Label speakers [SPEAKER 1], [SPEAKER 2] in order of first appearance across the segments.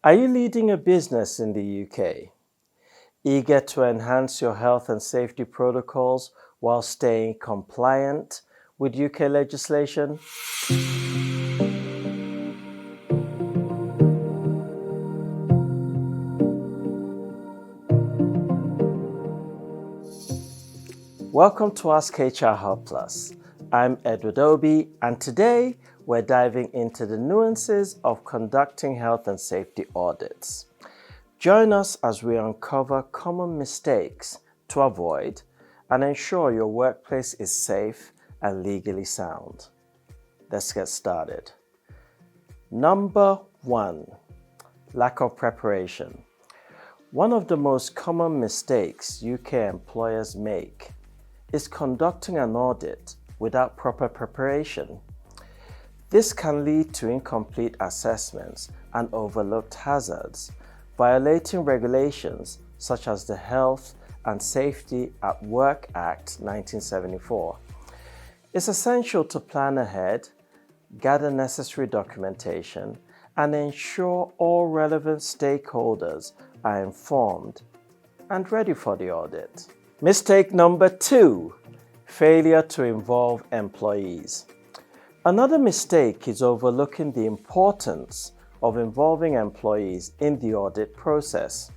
[SPEAKER 1] Are you leading a business in the UK? Eager to enhance your health and safety protocols while staying compliant with UK legislation? Welcome to askhrhubplus. I'm Edward Obi, and today we're diving into the nuances of conducting health and safety audits. Join us as we uncover common mistakes to avoid and ensure your workplace is safe and legally sound. Let's get started. Number 1, lack of preparation. One of the most common mistakes UK employers make is conducting an audit without proper preparation. This can lead to incomplete assessments and overlooked hazards, violating regulations such as the Health and Safety at Work Act 1974. It's essential to plan ahead, gather necessary documentation, and ensure all relevant stakeholders are informed and ready for the audit. Mistake number 2, failure to involve employees. Another mistake is overlooking the importance of involving employees in the audit process.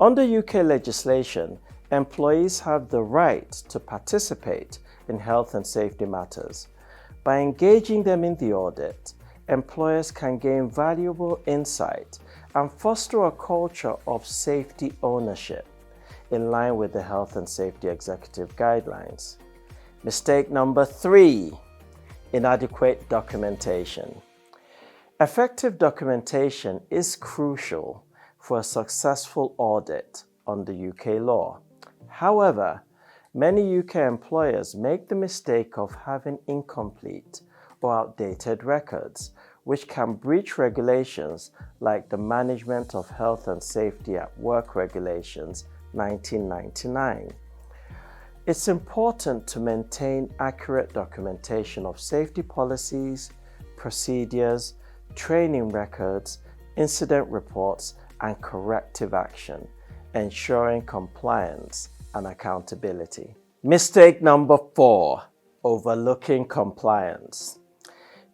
[SPEAKER 1] Under UK legislation, employees have the right to participate in health and safety matters. By engaging them in the audit, employers can gain valuable insight and foster a culture of safety ownership in line with the Health and Safety Executive Guidelines. Mistake number 3, inadequate documentation. Effective documentation is crucial for a successful audit under UK law. However, many UK employers make the mistake of having incomplete or outdated records, which can breach regulations like the Management of Health and Safety at Work Regulations 1999. It's important to maintain accurate documentation of safety policies, procedures, training records, incident reports, and corrective action, ensuring compliance and accountability. Mistake number 4, overlooking compliance.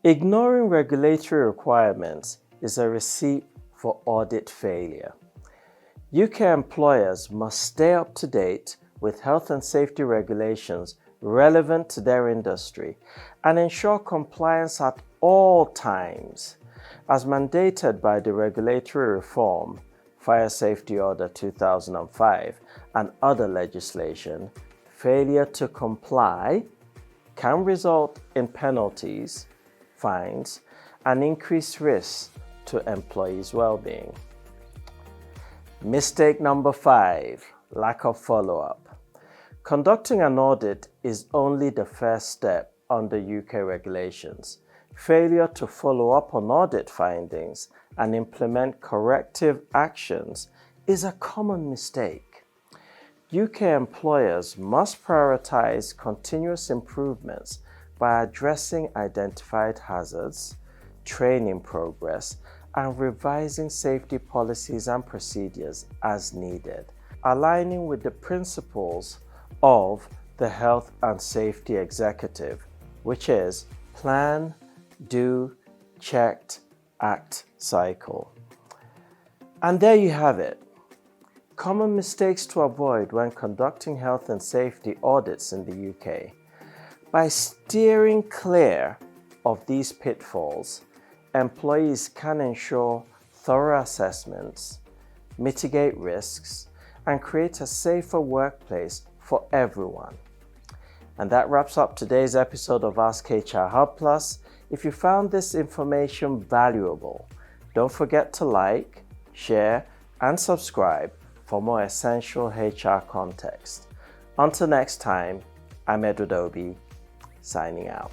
[SPEAKER 1] Ignoring regulatory requirements is a recipe for audit failure. UK employers must stay up to date with health and safety regulations relevant to their industry and ensure compliance at all times. As mandated by the Regulatory Reform, Fire Safety Order 2005, and other legislation, failure to comply can result in penalties, fines, and increased risks to employees' well-being. Mistake number 5, lack of follow-up. Conducting an audit is only the first step under UK regulations. Failure to follow up on audit findings and implement corrective actions is a common mistake. UK employers must prioritize continuous improvements by addressing identified hazards, training progress, and revising safety policies and procedures as needed, aligning with the principles of the Health and Safety Executive, which is plan, do, check, act cycle. And there you have it. Common mistakes to avoid when conducting health and safety audits in the UK. By steering clear of these pitfalls, employees can ensure thorough assessments, mitigate risks, and create a safer workplace for everyone. And that wraps up today's episode of askhrhubplus. If you found this information valuable, don't forget to like, share, and subscribe for more essential HR context. Until next time, I'm Edward Obi, signing out.